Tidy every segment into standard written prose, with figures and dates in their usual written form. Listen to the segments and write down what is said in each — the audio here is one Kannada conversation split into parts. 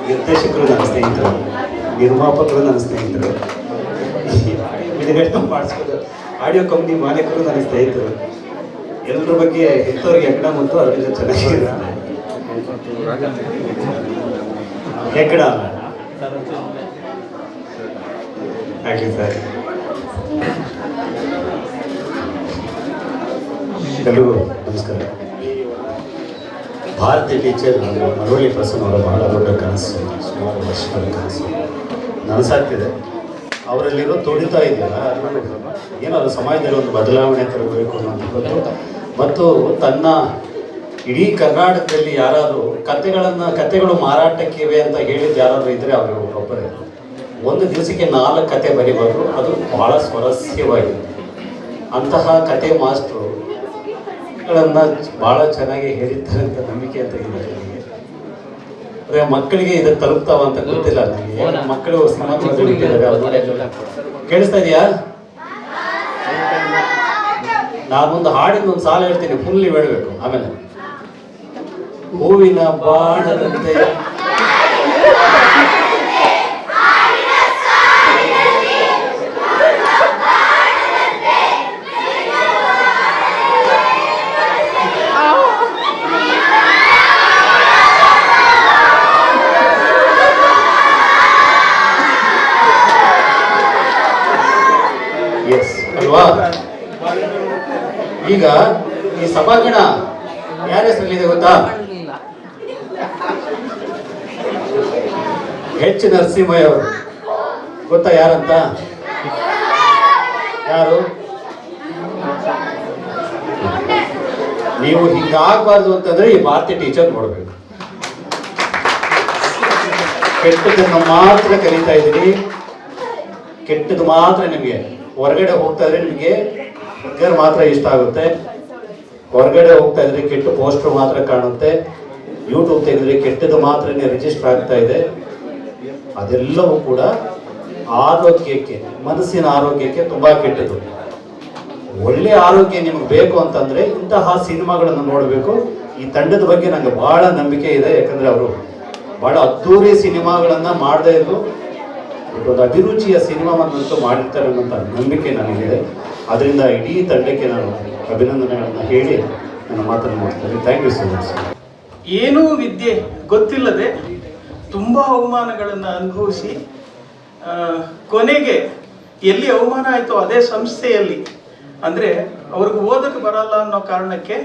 ನಿರ್ದೇಶಕರು ನನ್ನ ಸ್ನೇಹಿತರು, ನಿರ್ಮಾಪಕರು ನನ್ನ ಸ್ನೇಹಿತರು, ಬಿಡುಗಡೆ ಮಾಡಿಸ್ಬೋದು ಆಡಿಯೋ ಕಂಪ್ನಿ ಮಾಲೀಕರು ನನ್ನ ಸ್ನೇಹಿತರು. ಎಲ್ಲರ ಬಗ್ಗೆ ಹೆತ್ತವ್ರಿಗೆ ಹೆಗ್ಗಡ ಮತ್ತು ಅದರಿಂದ ಚೆನ್ನಾಗಿದೆ ಹೆಗ್ಗಡ ಆಗಲಿ ಸರ್. ಎಲ್ಲರಿಗೂ ನಮಸ್ಕಾರ. ಭಾರತೀಯ ಟೀಚರ್ ಮಳವಳ್ಳಿ ಪ್ರಸನ್ನ ಅವರ ಬಹಳ ದೊಡ್ಡ ಕನಸು, ಸುಮಾರು ವರ್ಷಗಳ ಕನಸು ನನಸಾಗ್ತಿದೆ. ಅವರಲ್ಲಿರೋ ತುಡಿತಾ ಇದೆಯಲ್ಲ, ಏನಾದರೂ ಸಮಾಜದಲ್ಲಿ ಒಂದು ಬದಲಾವಣೆ ತರಬೇಕು ಅನ್ನೋದು ಮತ್ತು ತನ್ನ ಇಡೀ ಕರ್ನಾಟಕದಲ್ಲಿ ಯಾರಾದರೂ ಕತೆಗಳು ಮಾರಾಟಕ್ಕಿವೆ ಅಂತ ಹೇಳಿದ್ದು ಯಾರಾದರೂ ಇದ್ದರೆ ಅವರು ಒಬ್ಬರೇ. ಒಂದು ದಿವಸಕ್ಕೆ 4 ಕತೆ ಬರೀಬಾರ್ದು, ಅದು ಬಹಳ ಸ್ವಾರಸ್ಯವಾಗಿದೆ. ಅಂತಹ ಕತೆ ಮಾಸ್ಟ್ರು ಭಾಳ ಚೆನ್ನಾಗಿ ಹೇಳಿರ್ತಾರೆ ಅಂತ ನಂಬಿಕೆ ಅಂತ ಇದೆ ನನಗೆ. ಅದೇ ಮಕ್ಕಳಿಗೆ ಇದು ತಲುಪ್ತಾವ ಅಂತ ಗೊತ್ತಿಲ್ಲ ನನಗೆ. ಮಕ್ಕಳು ಕೇಳಿಸ್ತಾ ಇದೆಯಾ? ನಾನೊಂದು ಹಾಡಿನ ಒಂದು ಸಾಲ ಹೇಳ್ತೀನಿ, ಫುಲ್ ನೀವು ಹೇಳಬೇಕು. ಆಮೇಲೆ ಹೂವಿನ ಬಾಣದಂತೆ ಅಲ್ವಾ? ಈಗ ಈ ಸಭಾಗಣ ಯಾರ ಹೆಸರಲ್ಲಿದೆ ಗೊತ್ತಾ? ಎಚ್ ನರಸಿಂಹಯ್ಯ ಅವರು. ಗೊತ್ತಾ ಯಾರಂತ? ಯಾರು? ನೀವು ಹಿಂಗಾಗಬಾರ್ದು ಅಂತಂದ್ರೆ ಈ ಭಾರತೀಯ ಟೀಚರ್ ನೋಡ್ಬೇಕು. ಕೆಟ್ಟದನ್ನು ಮಾತ್ರ ಕಲಿತಾ ಇದ್ದೀರಿ, ಕೆಟ್ಟದ್ದು ಮಾತ್ರ ನಿಮಗೆ. ಹೊರಗಡೆ ಹೋಗ್ತಾ ಇದ್ರೆ ನಿಮಗೆ ಬರ್ಗರ್ ಮಾತ್ರ ಇಷ್ಟ ಆಗುತ್ತೆ, ಹೊರಗಡೆ ಹೋಗ್ತಾ ಇದ್ರೆ ಕೆಟ್ಟ ಪೋಸ್ಟರ್ ಮಾತ್ರ ಕಾಣುತ್ತೆ, ಯೂಟ್ಯೂಬ್ ತೆಗೆದ್ರೆ ಕೆಟ್ಟದ್ದು ಮಾತ್ರನೇ ರಿಜಿಸ್ಟರ್ ಆಗ್ತಾ ಇದೆ. ಅದೆಲ್ಲವೂ ಕೂಡ ಆರೋಗ್ಯಕ್ಕೆ, ಮನಸ್ಸಿನ ಆರೋಗ್ಯಕ್ಕೆ ತುಂಬಾ ಕೆಟ್ಟದ್ದು. ಒಳ್ಳೆ ಆರೋಗ್ಯ ನಿಮಗೆ ಬೇಕು ಅಂತಂದ್ರೆ ಇಂತಹ ಸಿನಿಮಾಗಳನ್ನು ನೋಡಬೇಕು. ಈ ತಂಡದ ಬಗ್ಗೆ ನನಗೆ ಬಹಳ ನಂಬಿಕೆ ಇದೆ, ಯಾಕಂದ್ರೆ ಅವರು ಬಹಳ ಅದ್ದೂರಿ ಸಿನಿಮಾಗಳನ್ನ ಮಾಡದೇ ಇದ್ರು ಒಂದು ಅಭಿರುಚಿಯ ಸಿನಿಮಾವನ್ನಂತೂ ಮಾಡಿರ್ತಾರೆ ಅನ್ನೋಂಥ ನಂಬಿಕೆ ನನಗಿದೆ. ಅದರಿಂದ ಇಡೀ ತಂಡಕ್ಕೆ ನಾನು ಅಭಿನಂದನೆಗಳನ್ನು ಹೇಳಿ ನನ್ನ ಮಾತನ್ನು ಮಾಡ್ತೇನೆ. Thank you so much. ಏನೂ ವಿದ್ಯೆ ಗೊತ್ತಿಲ್ಲದೆ ತುಂಬ ಅವಮಾನಗಳನ್ನು ಅನುಭವಿಸಿ ಕೊನೆಗೆ ಎಲ್ಲಿ ಅವಮಾನ ಆಯಿತೋ ಅದೇ ಸಂಸ್ಥೆಯಲ್ಲಿ, ಅಂದರೆ ಅವ್ರಿಗೆ ಓದಕ್ಕೆ ಬರಲ್ಲ ಅನ್ನೋ ಕಾರಣಕ್ಕೆ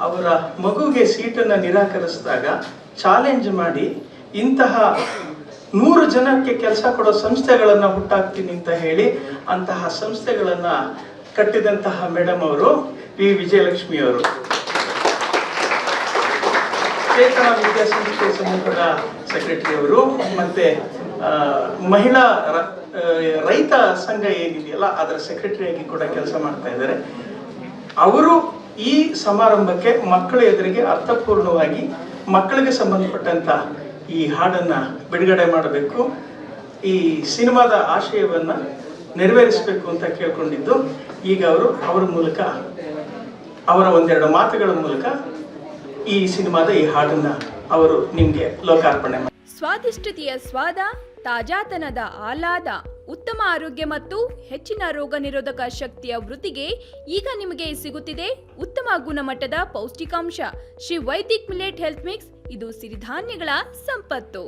ಅವರ ಮಗುವಿಗೆ ಸೀಟನ್ನು ನಿರಾಕರಿಸಿದಾಗ ಚಾಲೆಂಜ್ ಮಾಡಿ ಇಂತಹ 100 ಜನಕ್ಕೆ ಕೆಲಸ ಕೊಡೋ ಸಂಸ್ಥೆಗಳನ್ನು ಹುಟ್ಟಾಕ್ತೀನಿ ಅಂತ ಹೇಳಿ ಅಂತಹ ಸಂಸ್ಥೆಗಳನ್ನು ಕಟ್ಟಿದಂತಹ ಮೇಡಮ್ ಅವರು ವಿ ವಿಜಯಲಕ್ಷ್ಮಿ ಅವರು. ಚೇತನ ವಿದ್ಯಾಸಂಸ್ಥೆ ಸಮೂಹದ ಸೆಕ್ರೆಟರಿ ಅವರು, ಮತ್ತೆ ಮಹಿಳಾ ರೈತ ಸಂಘ ಏನಿದೆಯಲ್ಲ ಅದರ ಸೆಕ್ರೆಟರಿಯಾಗಿ ಕೂಡ ಕೆಲಸ ಮಾಡ್ತಾ ಇದ್ದಾರೆ. ಅವರು ಈ ಸಮಾರಂಭಕ್ಕೆ ಮಕ್ಕಳ ಎದುರಿಗೆ ಅರ್ಥಪೂರ್ಣವಾಗಿ ಮಕ್ಕಳಿಗೆ ಸಂಬಂಧಪಟ್ಟಂತ ಈ ಹಾಡನ್ನ ಬಿಡುಗಡೆ ಮಾಡಬೇಕು, ಈ ಸಿನಿಮಾದ ಆಶಯವನ್ನ ನೆರವೇರಿಸಬೇಕು ಅಂತ ಕೇಳ್ಕೊಂಡಿದ್ದು, ಈಗ ಅವರು ಅವರ ಮೂಲಕ ಅವರ ಒಂದೆರಡು ಮಾತುಗಳ ಮೂಲಕ ಈ ಸಿನಿಮಾದ ಈ ಹಾಡನ್ನ ಅವರು ನಿಮ್ಗೆ ಲೋಕಾರ್ಪಣೆ ಮಾಡಿ. ಸ್ವಾದಿಷ್ಟತೆಯ ಸ್ವಾದ, ತಾಜಾತನದ ಆಹ್ಲಾದ, ಉತ್ತಮ ಆರೋಗ್ಯ ಮತ್ತು ಹೆಚ್ಚಿನ ರೋಗ ನಿರೋಧಕ ಶಕ್ತಿಯ ವೃದ್ಧಿಗೆ ಈಗ ನಿಮಗೆ ಸಿಗುತ್ತಿದೆ ಉತ್ತಮ ಗುಣಮಟ್ಟದ ಪೌಷ್ಟಿಕಾಂಶ. Shri Vaidik millet health mix. ಇದು ಸಿರಿಧಾನ್ಯಗಳ ಸಂಪತ್ತು.